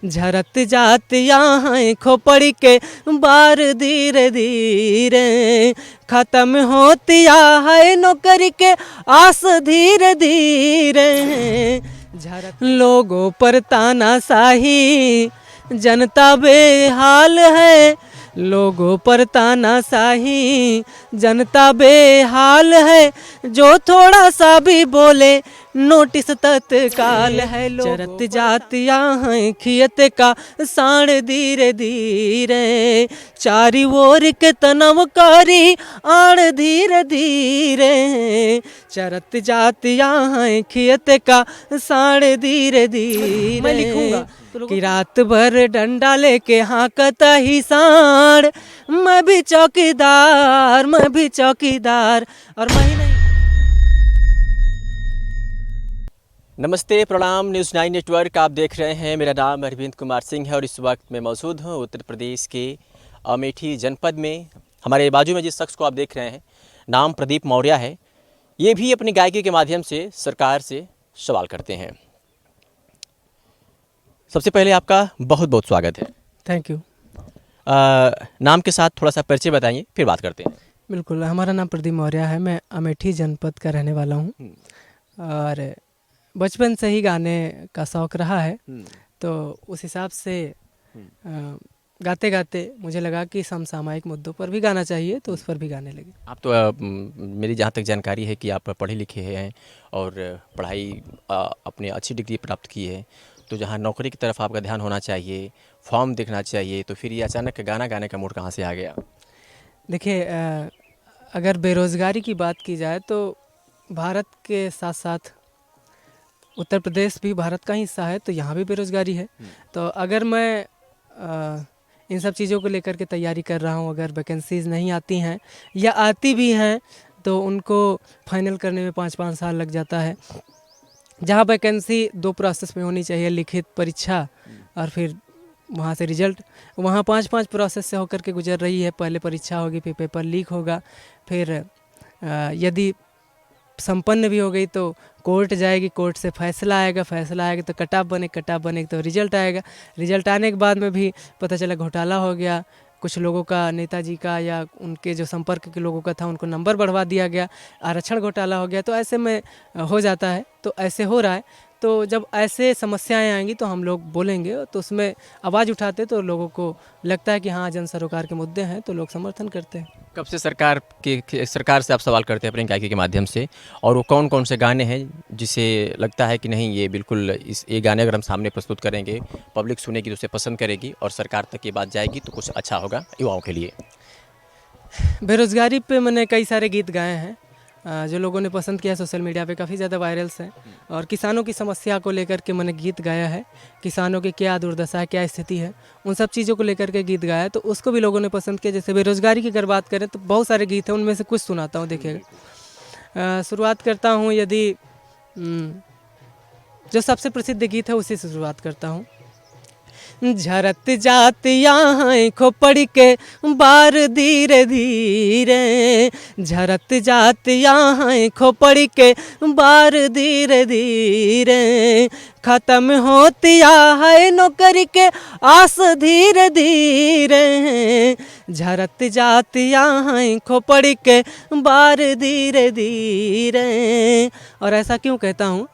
झरत जात यहाँ खोपड़ के बार धीरे धीरे खत्म होतिया है नौकरी के आस धीरे धीरे। झरत लोगों पर तानाशाही जनता बेहाल है, लोगों पर तानाशाही जनता बेहाल है, जो थोड़ा सा भी बोले नोटिस तत्काल है। चरत जात यहाँ खियत का साण धीरे धीरे चारी ओर के तनवकारी आण धीरे धीरे। चरत जात यहाँ खियत का साण धीरे धीरे। मैं लिखूंगा कि रात भर डंडा लेके हाँकता ही साण, मैं भी चौकीदार मैं भी चौकीदार और मैं नहीं। नमस्ते, प्रणाम। न्यूज़ 9 नेटवर्क आप देख रहे हैं। मेरा नाम अरविंद कुमार सिंह है और इस वक्त मैं मौजूद हूँ उत्तर प्रदेश के अमेठी जनपद में। हमारे बाजू में जिस शख्स को आप देख रहे हैं नाम प्रदीप मौर्य है। ये भी अपनी गायकी के माध्यम से सरकार से सवाल करते हैं। सबसे पहले आपका बहुत बहुत स्वागत है। Thank you. नाम के साथ थोड़ा सा परिचय बताइए, फिर बात करते हैं। बिल्कुल, हमारा नाम प्रदीप मौर्य है। मैं अमेठी जनपद का रहने वाला हूँ और बचपन से ही गाने का शौक़ रहा है, तो उस हिसाब से गाते गाते मुझे लगा कि समसामयिक मुद्दों पर भी गाना चाहिए, तो उस पर भी गाने लगे। आप तो मेरी जहाँ तक जानकारी है कि आप पढ़े लिखे हैं और पढ़ाई अपने अच्छी डिग्री प्राप्त की है, तो जहाँ नौकरी की तरफ आपका ध्यान होना चाहिए, फॉर्म देखना चाहिए, तो फिर ये अचानक गाना गाने का मूड कहाँ से आ गया? देखिए, अगर बेरोज़गारी की बात की जाए तो भारत के साथ साथ उत्तर प्रदेश भी भारत का हिस्सा है, तो यहाँ भी बेरोज़गारी है। तो अगर मैं इन सब चीज़ों को लेकर के तैयारी कर रहा हूँ, अगर वैकेंसीज़ नहीं आती हैं या आती भी हैं तो उनको फाइनल करने में 5-5 साल लग जाता है। जहाँ वैकेंसी 2 प्रोसेस में होनी चाहिए, लिखित परीक्षा और फिर वहाँ से रिजल्ट, वहाँ 5-5 प्रोसेस से होकर के गुजर रही है। पहले परीक्षा होगी, फिर पेपर लीक होगा, फिर यदि संपन्न भी हो गई तो कोर्ट जाएगी, कोर्ट से फैसला आएगा, फैसला आएगा तो कट ऑफ बने तो रिजल्ट आएगा, रिजल्ट आने के बाद में भी पता चला घोटाला हो गया, कुछ लोगों का, नेताजी का या उनके जो संपर्क के लोगों का था उनको नंबर बढ़वा दिया गया, आरक्षण घोटाला हो गया। तो ऐसे में हो जाता है, तो ऐसे हो रहा है। तो जब ऐसे समस्याएं आएंगी तो हम लोग बोलेंगे, तो उसमें आवाज़ उठाते तो लोगों को लगता है कि हाँ, जन सरोकार के मुद्दे हैं, तो लोग समर्थन करते हैं। कब से सरकार से आप सवाल करते हैं अपनी गायकी के माध्यम से, और वो कौन कौन से गाने हैं जिसे लगता है कि नहीं, ये बिल्कुल ये गाने अगर हम सामने प्रस्तुत करेंगे, पब्लिक सुनेगी तो उसे पसंद करेगी और सरकार तक ये बात जाएगी तो कुछ अच्छा होगा युवाओं के लिए? बेरोज़गारी पे मैंने कई सारे गीत गाए हैं जो लोगों ने पसंद किया, सोशल मीडिया पे काफ़ी ज़्यादा वायरल्स हैं। और किसानों की समस्या को लेकर के मैंने गीत गाया है, किसानों की क्या दुर्दशा है, क्या स्थिति है, उन सब चीज़ों को लेकर के गीत गाया है, तो उसको भी लोगों ने पसंद किया। जैसे बेरोज़गारी की अगर बात करें तो बहुत सारे गीत हैं, उनमें से कुछ सुनाता हूँ। देखिएगा, शुरुआत करता हूँ, यदि जो सबसे प्रसिद्ध गीत है उसी से शुरुआत करता हूँ। झरत जात यहाँ खोपड़ के बार धीरे धीरे, झरत जात यहाँ खोपड़ के बार धीरे धीरे खत्म होतिया है नौकरी के आस धीरे धीरे। झरत जात यहाँ खोपड़ के बार धीरे धीरे। और ऐसा क्यों कहता हूँ?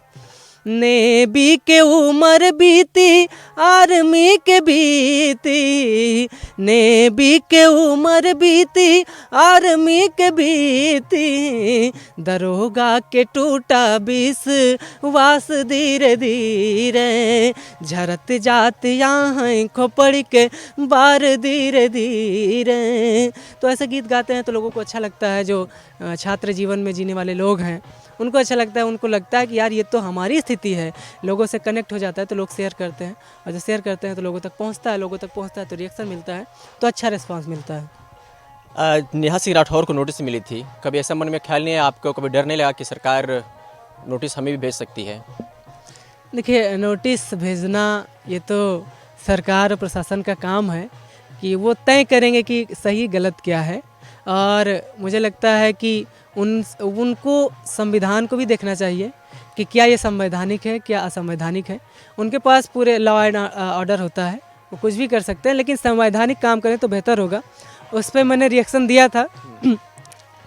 नेवी के उम्र बीती, आर्मी के बीती, नेवी के उम्र बीती, आर्मी के बीती, दरोगा के टूटा विश्वास धीरे धीरे। झरत जात यहाँ खोपड़ के बार धीरे धीरे। तो ऐसे गीत गाते हैं तो लोगों को अच्छा लगता है। जो छात्र जीवन में जीने वाले लोग हैं उनको अच्छा लगता है, उनको लगता है कि यार ये तो हमारी स्थिति है, लोगों से कनेक्ट हो जाता है, तो लोग शेयर करते हैं, और जब शेयर करते हैं तो लोगों तक पहुंचता है, तो रिएक्शन मिलता है, तो अच्छा रिस्पांस मिलता है। नेहा सिंह राठौर को नोटिस मिली थी, कभी ऐसा मन में ख्याल नहीं है आपको, कभी डर नहीं लगा कि सरकार नोटिस हमें भी भेज सकती है? देखिए, नोटिस भेजना ये तो सरकार और प्रशासन का काम है कि वो तय करेंगे कि सही गलत क्या है। और मुझे लगता है कि उनको संविधान को भी देखना चाहिए कि क्या ये संवैधानिक है, क्या असंवैधानिक है। उनके पास पूरे लॉ एंड ऑर्डर होता है, वो कुछ भी कर सकते हैं, लेकिन संवैधानिक काम करें तो बेहतर होगा। उस पर मैंने रिएक्शन दिया था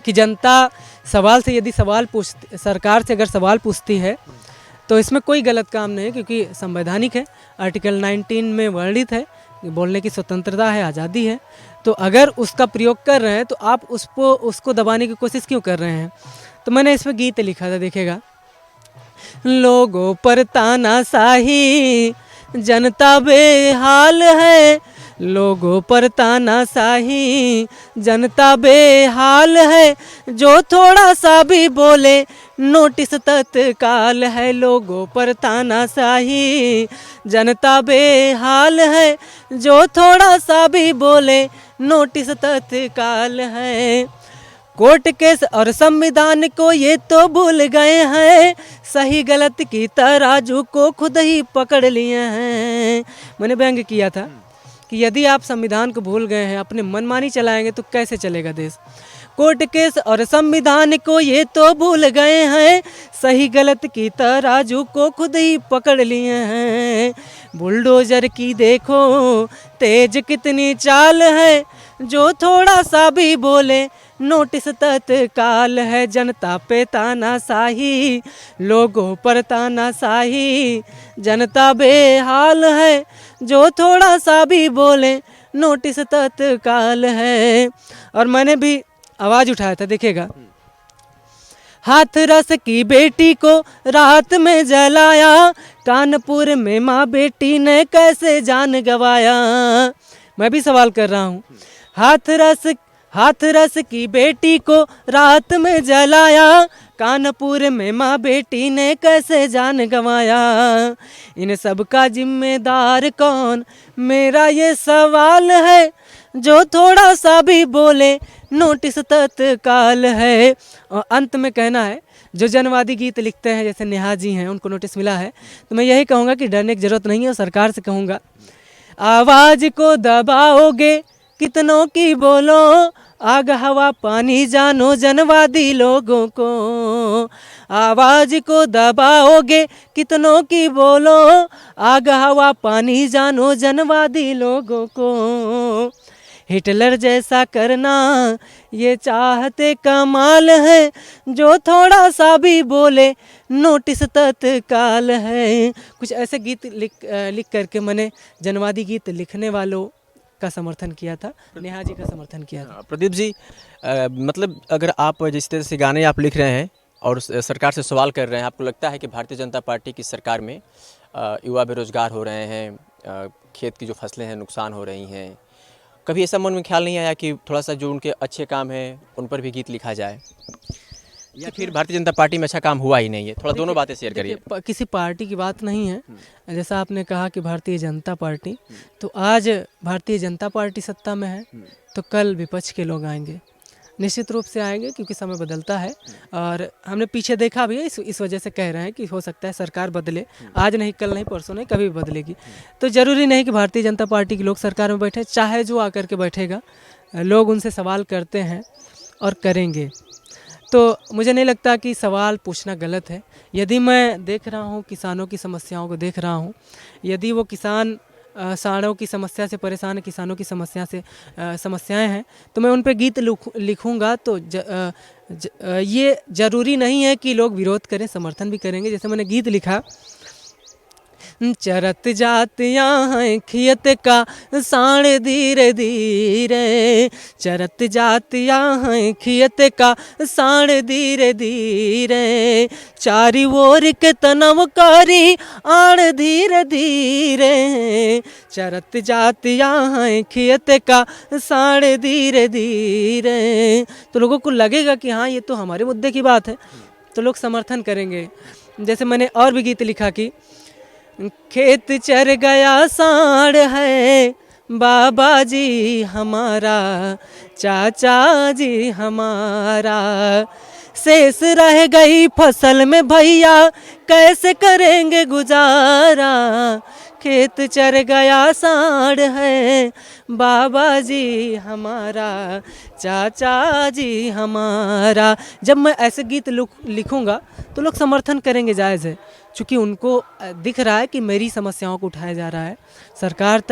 कि जनता सवाल से यदि सरकार से अगर सवाल पूछती है तो इसमें कोई गलत काम नहीं है, क्योंकि संवैधानिक है। आर्टिकल 19 में वर्णित है, बोलने की स्वतंत्रता है, आज़ादी है। तो अगर उसका प्रयोग कर रहे हैं तो आप उसको दबाने की कोशिश क्यों कर रहे हैं। तो मैंने इसमें गीत लिखा था, देखिएगा। लोगों पर तानाशाही, जनता बेहाल है। लोगों पर तानाशाही, जनता बेहाल है। जो थोड़ा सा भी बोले नोटिस तत्काल है। लोगों पर तानाशाही, जनता बेहाल है। जो थोड़ा सा भी बोले नोटिस तत्काल है। कोर्ट केस और संविधान को ये तो भूल गए हैं, सही गलत की तराजू को खुद ही पकड़ लिए हैं। मैंने व्यंग किया था कि यदि आप संविधान को भूल गए हैं, अपने मनमानी चलाएंगे तो कैसे चलेगा देश। कोर्ट केस और संविधान को ये तो भूल गए हैं, सही गलत की तराजू को खुद ही पकड़ लिए हैं। बुलडोजर की देखो तेज कितनी चाल है। जो थोड़ा सा भी बोले नोटिस तत्काल है। जनता पे तानाशाही, लोगों पर तानाशाही, जनता बेहाल है। जो थोड़ा सा भी बोले नोटिस तत्काल है। और मैंने भी आवाज़ उठाया था, देखिएगा। हाथरस की बेटी को रात में जलाया, कानपुर में माँ बेटी ने कैसे जान गंवाया। मैं भी सवाल कर रहा हूँ। हाथरस की बेटी को रात में जलाया, कानपुर में माँ बेटी ने कैसे जान गंवाया। इन सब का जिम्मेदार कौन, मेरा ये सवाल है। जो थोड़ा सा भी बोले नोटिस तत्काल है। और अंत में कहना है, जो जनवादी गीत लिखते हैं जैसे नेहा जी हैं, उनको नोटिस मिला है, तो मैं यही कहूँगा कि डरने की ज़रूरत नहीं है। और सरकार से कहूँगा, आवाज़ को दबाओगे कितनों की बोलो, आग हवा पानी जानो जनवादी लोगों को। आवाज़ को दबाओगे कितनों की बोलो, आग हवा पानी जानो जनवादी लोगों को। हिटलर जैसा करना ये चाहते कमाल है। जो थोड़ा सा भी बोले नोटिस तत्काल है। कुछ ऐसे गीत लिख करके मैंने जनवादी गीत लिखने वालों का समर्थन किया था, नेहा जी का समर्थन किया था। प्रदीप जी, मतलब अगर आप जिस तरह से गाने आप लिख रहे हैं और सरकार से सवाल कर रहे हैं, आपको लगता है कि भारतीय जनता पार्टी की सरकार में युवा बेरोजगार हो रहे हैं, खेत की जो फसलें हैं नुकसान हो रही हैं, कभी ऐसा मन में ख्याल नहीं आया कि थोड़ा सा जो उनके अच्छे काम हैं उन पर भी गीत लिखा जाए, या फिर भारतीय जनता पार्टी में अच्छा काम हुआ ही नहीं है? थोड़ा दोनों बातें शेयर करिए। किसी पार्टी की बात नहीं है। जैसा आपने कहा कि भारतीय जनता पार्टी, तो आज भारतीय जनता पार्टी सत्ता में है, तो कल विपक्ष के लोग आएंगे, निश्चित रूप से आएंगे, क्योंकि समय बदलता है। और हमने पीछे देखा भी है, इस वजह से कह रहे हैं कि हो सकता है सरकार बदले, आज नहीं, कल नहीं, परसों नहीं, कभी भी बदलेगी। तो ज़रूरी नहीं कि भारतीय जनता पार्टी के लोग सरकार में बैठे, चाहे जो आकर के बैठेगा, लोग उनसे सवाल करते हैं और करेंगे। तो मुझे नहीं लगता कि सवाल पूछना गलत है। यदि मैं देख रहा हूँ, किसानों की समस्याओं को देख रहा हूँ, यदि वो किसान साड़ों की समस्या से परेशान है, किसानों की समस्याएं हैं, तो मैं उन पर गीत लिखूँगा। तो ये ज़रूरी नहीं है कि लोग विरोध करें, समर्थन भी करेंगे। जैसे मैंने गीत लिखा, चरत जात यहाँ खियत का साण धीरे धीरे, चरत जात यहाँ खियत का साण धीरे धीरे, चारी ओर के तनवकारी आड़ धीरे धीरे, चरत जात यहाँ खियत का साण धीरे धीरे। तो लोगों को लगेगा कि हाँ, ये तो हमारे मुद्दे की बात है, तो लोग समर्थन करेंगे। जैसे मैंने और भी गीत लिखा कि खेत चर गया साढ़ है बाबा जी हमारा, चाचा जी हमारा, शेष रह गई फसल में भैया कैसे करेंगे गुजारा, खेत चर गया सांड है, बाबा जी हमारा, चाचा जी हमारा। जब मैं ऐसे गीत लिखूंगा तो लोग समर्थन करेंगे, जायज़ है, क्योंकि उनको दिख रहा है कि मेरी समस्याओं को उठाया जा रहा है, सरकार तक